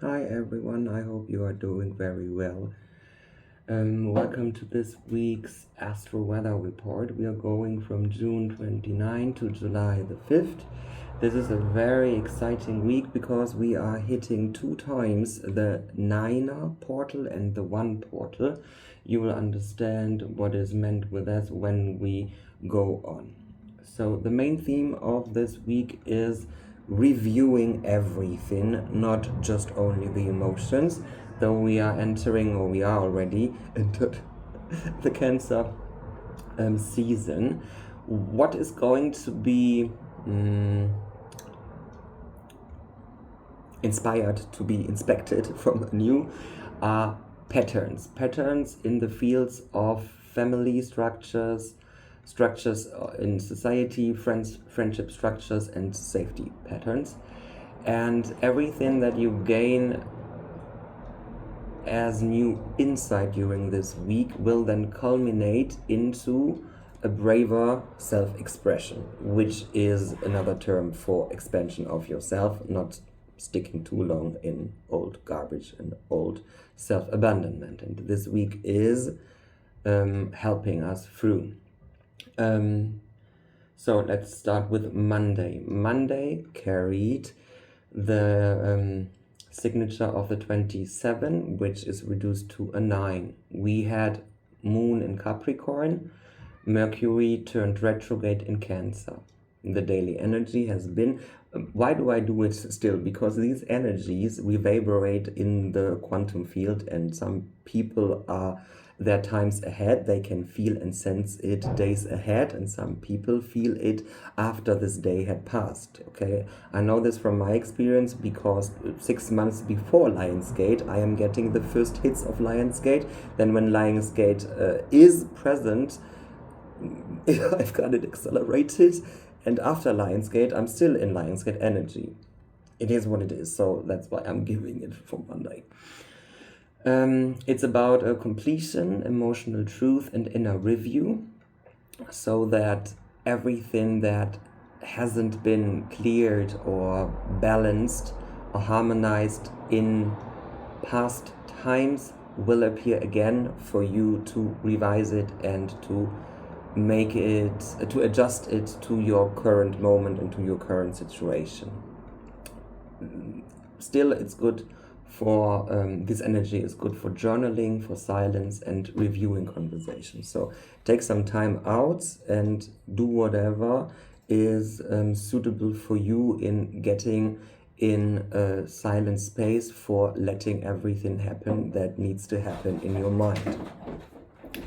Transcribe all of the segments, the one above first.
Hi everyone, I hope you are doing very well. Welcome to this week's Astro weather report. We are going from June 29 to July the 5th. This is a very exciting week because we are hitting 2 times the 9er portal and the 1 portal. You will understand what is meant with that when we go on. So the main theme of this week is reviewing everything, not just only the emotions, though we are entering, or we are already entered the Cancer season. What is going to be inspired to be inspected from anew are patterns in the fields of family structures in society, friendship structures, and safety patterns. And everything that you gain as new insight during this week will then culminate into a braver self-expression, which is another term for expansion of yourself, not sticking too long in old garbage and old self-abandonment. And this week is helping us through. So let's start with Monday. Monday carried the signature of the 27, which is reduced to a 9. We had Moon in Capricorn, Mercury turned retrograde in Cancer. The daily energy has been, why do I do it still? Because these energies reverberate in the quantum field, and some people are their times ahead. They can feel and sense it days ahead, and some people feel it after this day had passed. Okay, I know this from my experience because 6 months before Lionsgate, I am getting the first hits of Lionsgate. Then when Lionsgate is present, I've got it accelerated, and after Lionsgate, I'm still in Lionsgate energy. It is what it is, so that's why I'm giving it for Monday. It's about a completion, emotional truth, and inner review, so that everything that hasn't been cleared or balanced or harmonized in past times will appear again for you to revise it and to make it, to adjust it to your current moment and to your current situation. Still, it's good for this energy is good for journaling, for silence, and reviewing conversations. So take some time out and do whatever is suitable for you in getting in a silent space for letting everything happen that needs to happen in your mind.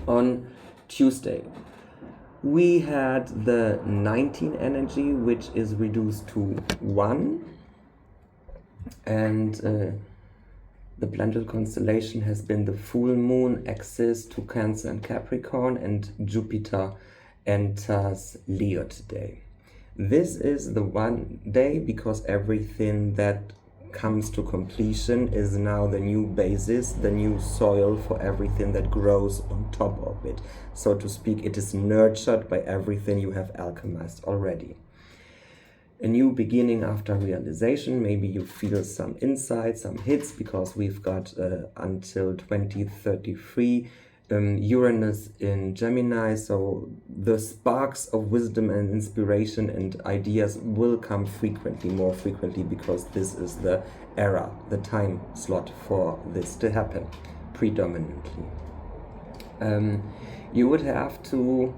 On Tuesday, we had the 19 energy, which is reduced to 1, and the planetary constellation has been the full moon axis to Cancer and Capricorn, and Jupiter enters Leo today. This is the one day because everything that comes to completion is now the new basis, the new soil for everything that grows on top of it. So to speak, it is nurtured by everything you have alchemized already. A new beginning after realization. Maybe you feel some insights, some hits, because we've got until 2033 Uranus in Gemini, so the sparks of wisdom and inspiration and ideas will come more frequently, because this is the era, the time slot for this to happen predominantly. You would have to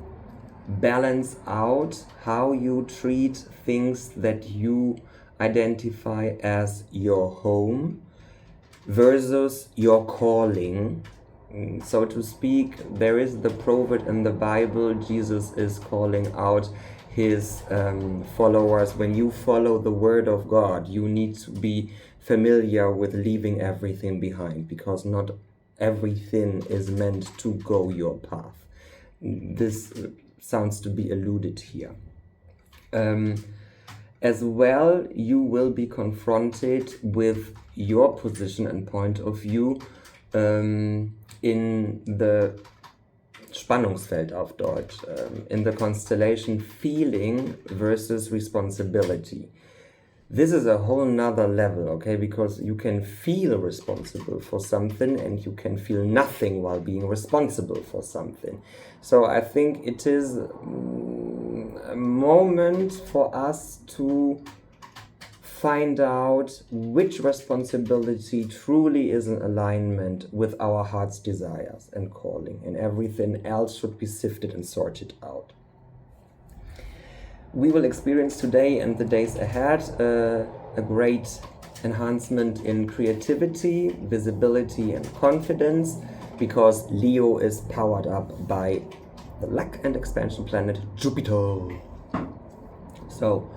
balance out how you treat things that you identify as your home versus your calling. So to speak, there is the proverb in the Bible. Jesus is calling out his followers, when you follow the word of God, you need to be familiar with leaving everything behind, because not everything is meant to go your path. This sounds to be alluded here. As well, you will be confronted with your position and point of view in the Spannungsfeld auf Deutsch, in the constellation feeling versus responsibility. This is a whole nother level, okay? Because you can feel responsible for something and you can feel nothing while being responsible for something. So I think it is a moment for us to find out which responsibility truly is in alignment with our heart's desires and calling, and everything else should be sifted and sorted out. We will experience today and the days ahead a great enhancement in creativity, visibility, and confidence, because Leo is powered up by the luck and expansion planet Jupiter. So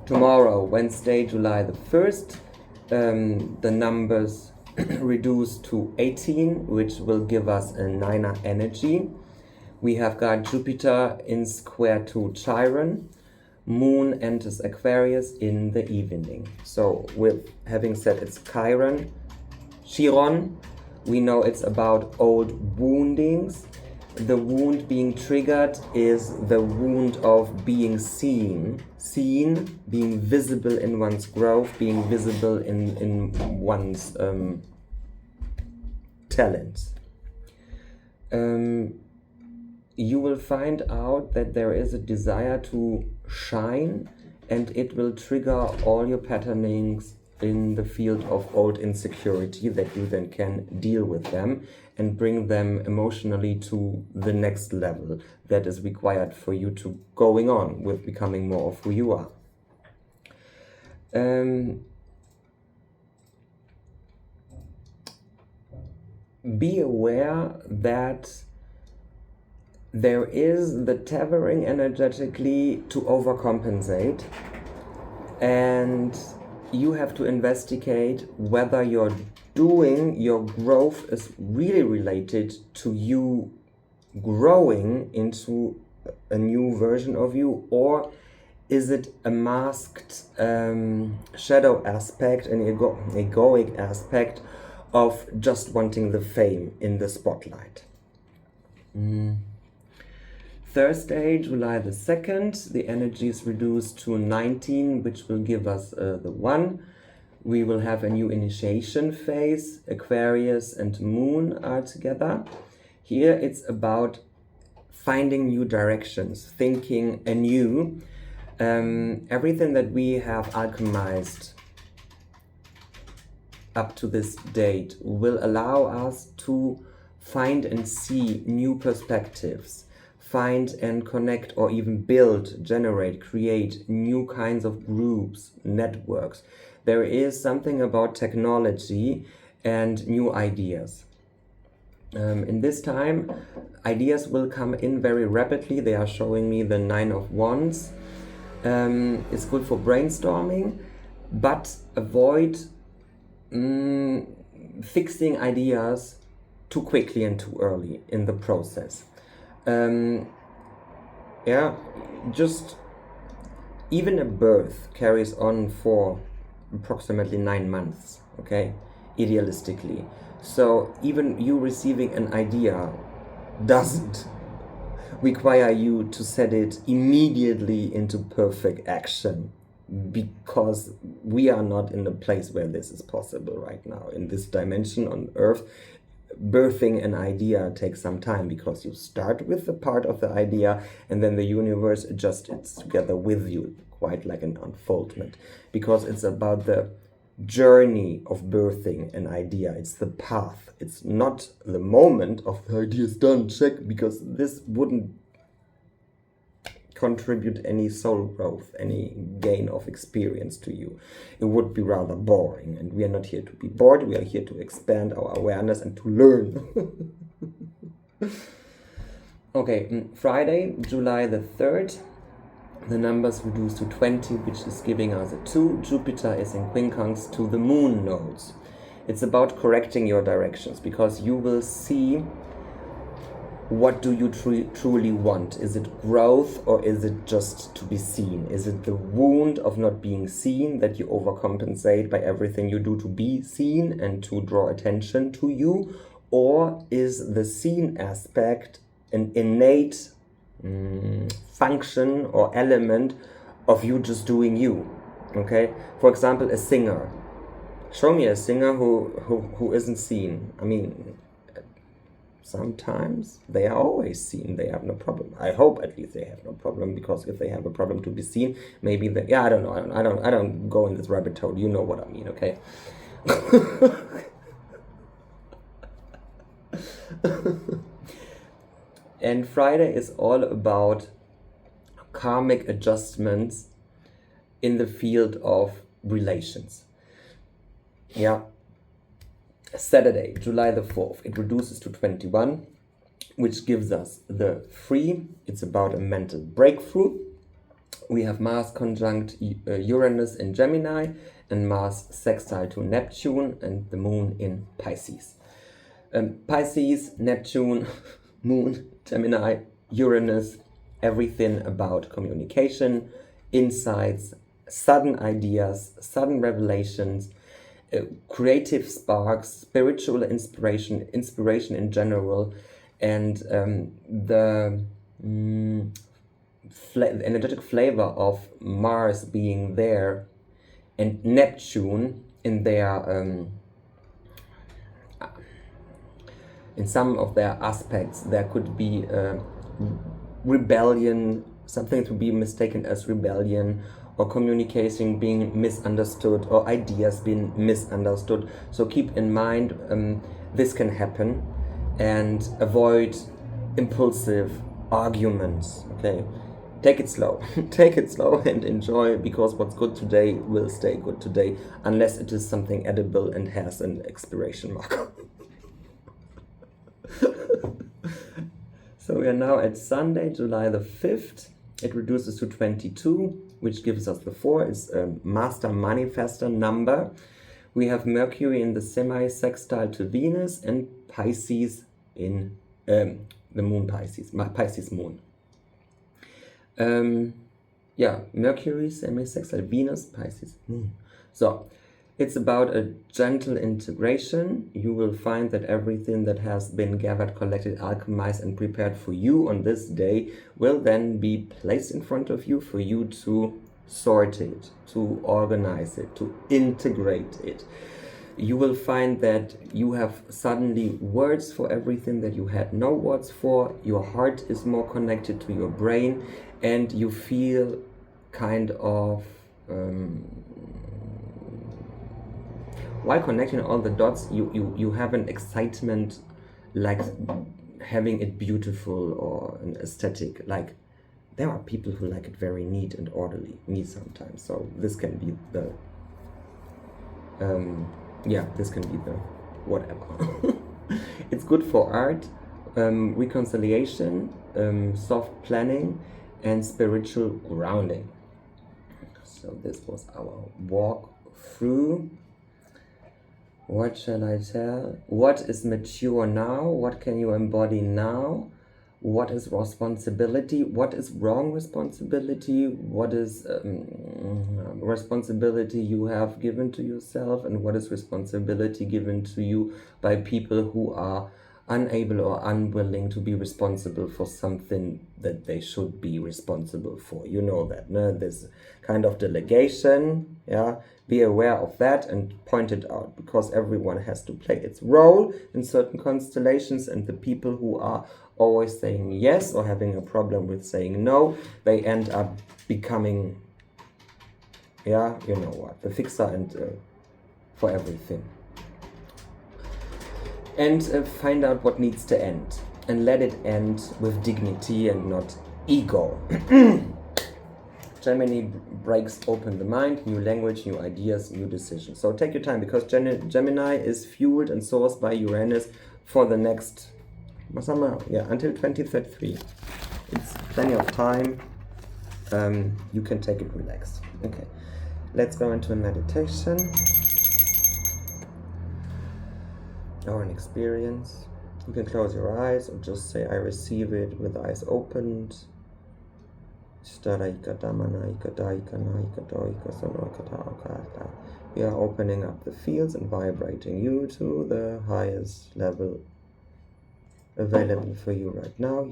tomorrow, Wednesday, July the 1st, the numbers reduce to 18, which will give us a 9er energy. We have got Jupiter in square to Chiron. Moon enters Aquarius in the evening. So with having said it's Chiron, we know it's about old woundings. The wound being triggered is the wound of being seen, being visible in one's growth, being visible in one's talents. You will find out that there is a desire to shine, and it will trigger all your patternings in the field of old insecurity, that you then can deal with them and bring them emotionally to the next level that is required for you to going on with becoming more of who you are. Be aware that there is the tethering energetically to overcompensate, and you have to investigate whether your growth is really related to you growing into a new version of you, or is it a masked shadow aspect, an egoic aspect of just wanting the fame in the spotlight. Thursday, July the 2nd, the energy is reduced to 19, which will give us the 1. We will have a new initiation phase. Aquarius and Moon are together. Here it's about finding new directions, thinking anew. Everything that we have alchemized up to this date will allow us to find and see new perspectives, find and connect, or even build, generate, create new kinds of groups, networks. There is something about technology and new ideas. In this time, ideas will come in very rapidly. They are showing me the 9 of Wands. It's good for brainstorming, but avoid fixing ideas too quickly and too early in the process. Just even a birth carries on for approximately 9 months, okay, idealistically. So even you receiving an idea doesn't require you to set it immediately into perfect action, because we are not in a place where this is possible right now. In this dimension on Earth, birthing an idea takes some time, because you start with the part of the idea and then the universe adjusts it together with you, quite like an unfoldment, because it's about the journey of birthing an idea. It's the path. It's not the moment of the idea is done, check, because this wouldn't contribute any soul growth, any gain of experience to you. It would be rather boring, and we are not here to be bored. We are here to expand our awareness and to learn. Okay, Friday, July the 3rd, the numbers reduce to 20, which is giving us a 2. Jupiter is in quincunx to the moon nodes. It's about correcting your directions, because you will see what do you truly want. Is it growth, or is it just to be seen? Is it the wound of not being seen that you overcompensate by everything you do to be seen and to draw attention to you? Or is the seen aspect an innate function or element of you just doing you? Okay, for example, a singer. Show me a singer who isn't seen. I mean, sometimes they are always seen. They have no problem. I hope at least they have no problem, because if they have a problem to be seen, maybe they, yeah, I don't know. I don't go in this rabbit hole. You know what I mean, okay? And Friday is all about karmic adjustments in the field of relations. Yeah. Saturday, July the 4th, it reduces to 21, which gives us the 3. It's about a mental breakthrough. We have Mars conjunct Uranus in Gemini, and Mars sextile to Neptune, and the Moon in Pisces. Pisces, Neptune, Moon, Gemini, Uranus, everything about communication, insights, sudden ideas, sudden revelations, creative sparks, spiritual inspiration in general, and the energetic flavor of Mars being there and Neptune in their in some of their aspects. There could be rebellion, something to be mistaken as rebellion, or communication being misunderstood, or ideas being misunderstood. So keep in mind this can happen, and avoid impulsive arguments. Okay, take it slow. Take it slow and enjoy, because what's good today will stay good today, unless it is something edible and has an expiration mark. So we are now at Sunday, July the 5th. It reduces to 22, which gives us the 4. It's a master manifestor number. We have Mercury in the semi-sextile to Venus, and Pisces in the moon Pisces moon. Yeah, Mercury, semi-sextile, Venus, Pisces moon. So it's about a gentle integration. You will find that everything that has been gathered, collected, alchemized, and prepared for you on this day will then be placed in front of you for you to sort it, to organize it, to integrate it. You will find that you have suddenly words for everything that you had no words for. Your heart is more connected to your brain, and you feel kind of while connecting all the dots, you have an excitement, like having it beautiful or an aesthetic. Like, there are people who like it very neat and orderly. Me sometimes. So this can be the this can be the whatever. It's good for art, reconciliation, soft planning, and spiritual grounding. So this was our walk through. What shall I tell? What is mature now? What can you embody now? What is responsibility? What is wrong responsibility? What is responsibility you have given to yourself? And what is responsibility given to you by people who are unable or unwilling to be responsible for something that they should be responsible for? You know that, no? This kind of delegation, yeah? Be aware of that and point it out, because everyone has to play its role in certain constellations, and the people who are always saying yes or having a problem with saying no, they end up becoming, yeah, you know what, the fixer and for everything. And find out what needs to end, and let it end with dignity and not ego. Gemini breaks open the mind, new language, new ideas, new decisions. So take your time, because Gemini is fueled and sourced by Uranus for the next, until 2033. It's plenty of time. You can take it relaxed. Okay, let's go into a meditation or an experience. You can close your eyes or just say, I receive it, with eyes opened. We are opening up the fields and vibrating you to the highest level available for you right now.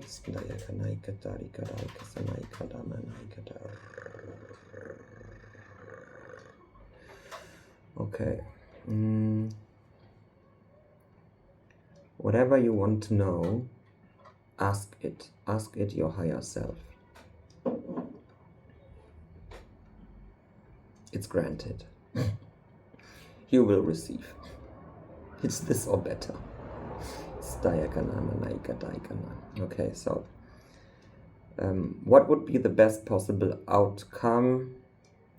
Okay. Whatever you want to know, ask it. Ask it your higher self. It's granted. You will receive. It's this or better. Okay, so what would be the best possible outcome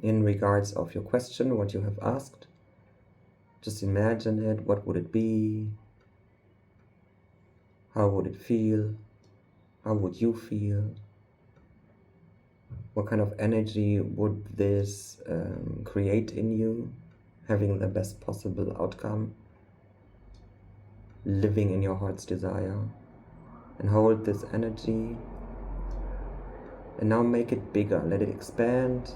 in regards of your question, what you have asked? Just imagine it. What would it be? How would it feel? How would you feel? What kind of energy would this create in you, having the best possible outcome, living in your heart's desire? And hold this energy and now make it bigger. Let it expand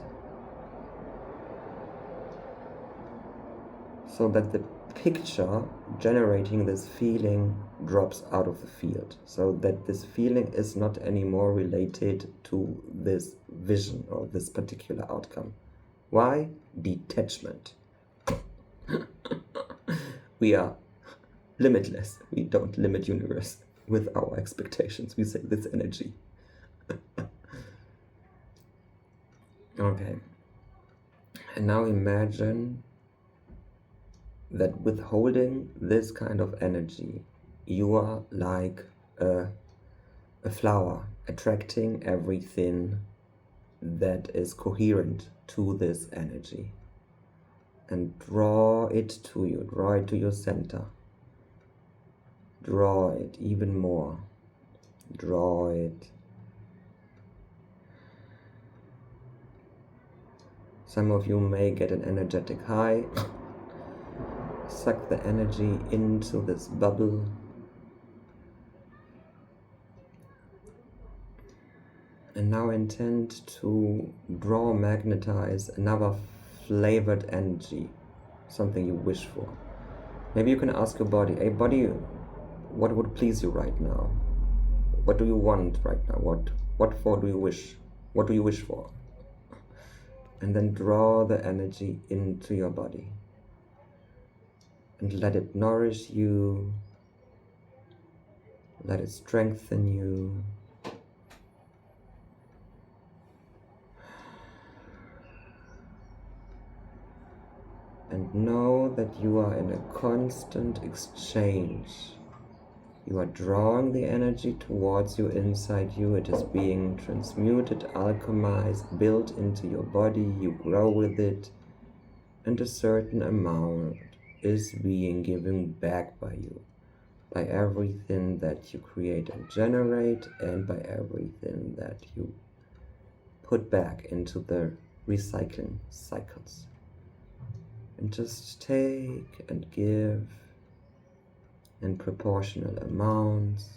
so that the picture generating this feeling drops out of the field, so that this feeling is not anymore related to this vision or this particular outcome. Why? Detachment. We are limitless. We don't limit universe with our expectations. We say this energy. Okay. And now imagine that with holding this kind of energy, you are like a flower, attracting everything that is coherent to this energy. And draw it to you, draw it to your center. Draw it even more. Draw it. Some of you may get an energetic high. Suck the energy into this bubble. And now intend to draw, magnetize another flavored energy, something you wish for. Maybe you can ask your body, hey body, what would please you right now? What do you want right now? What for do you wish? What do you wish for? And then draw the energy into your body. And let it nourish you. Let it strengthen you. And know that you are in a constant exchange. You are drawing the energy towards you, inside you. It is being transmuted, alchemized, built into your body. You grow with it. And a certain amount is being given back by you. By everything that you create and generate, and by everything that you put back into the recycling cycles. And just take and give in proportional amounts.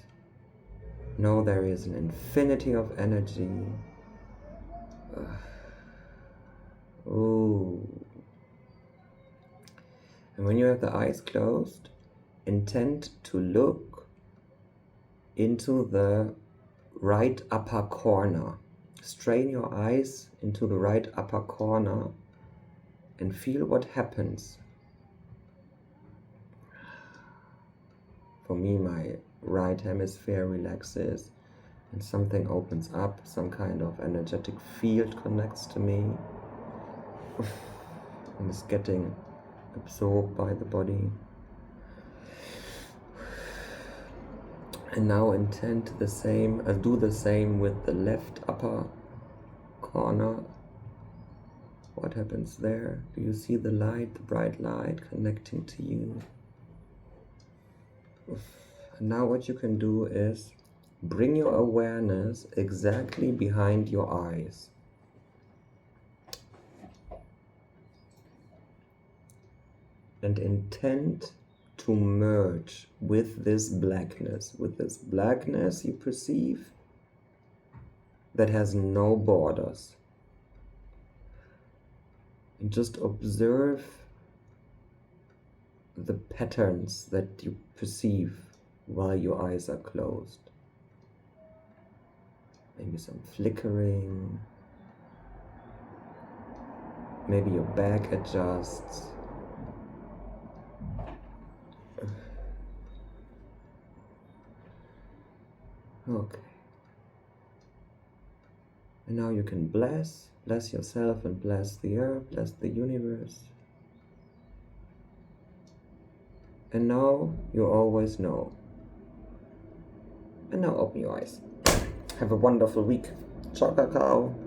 Know there is an infinity of energy. Ooh. And when you have the eyes closed, intend to look into the right upper corner. Strain your eyes into the right upper corner and feel what happens. For me, my right hemisphere relaxes and something opens up, some kind of energetic field connects to me and is getting absorbed by the body. And now intend the same, do the same with the left upper corner. What happens there? Do you see the light, the bright light connecting to you? And now what you can do is bring your awareness exactly behind your eyes. And intend to merge with this blackness you perceive that has no borders. And just observe the patterns that you perceive while your eyes are closed. Maybe some flickering. Maybe your back adjusts. Okay. And now you can bless yourself and bless the earth, bless the universe. And now you always know. And now open your eyes. Have a wonderful week. Ciao, Kakao.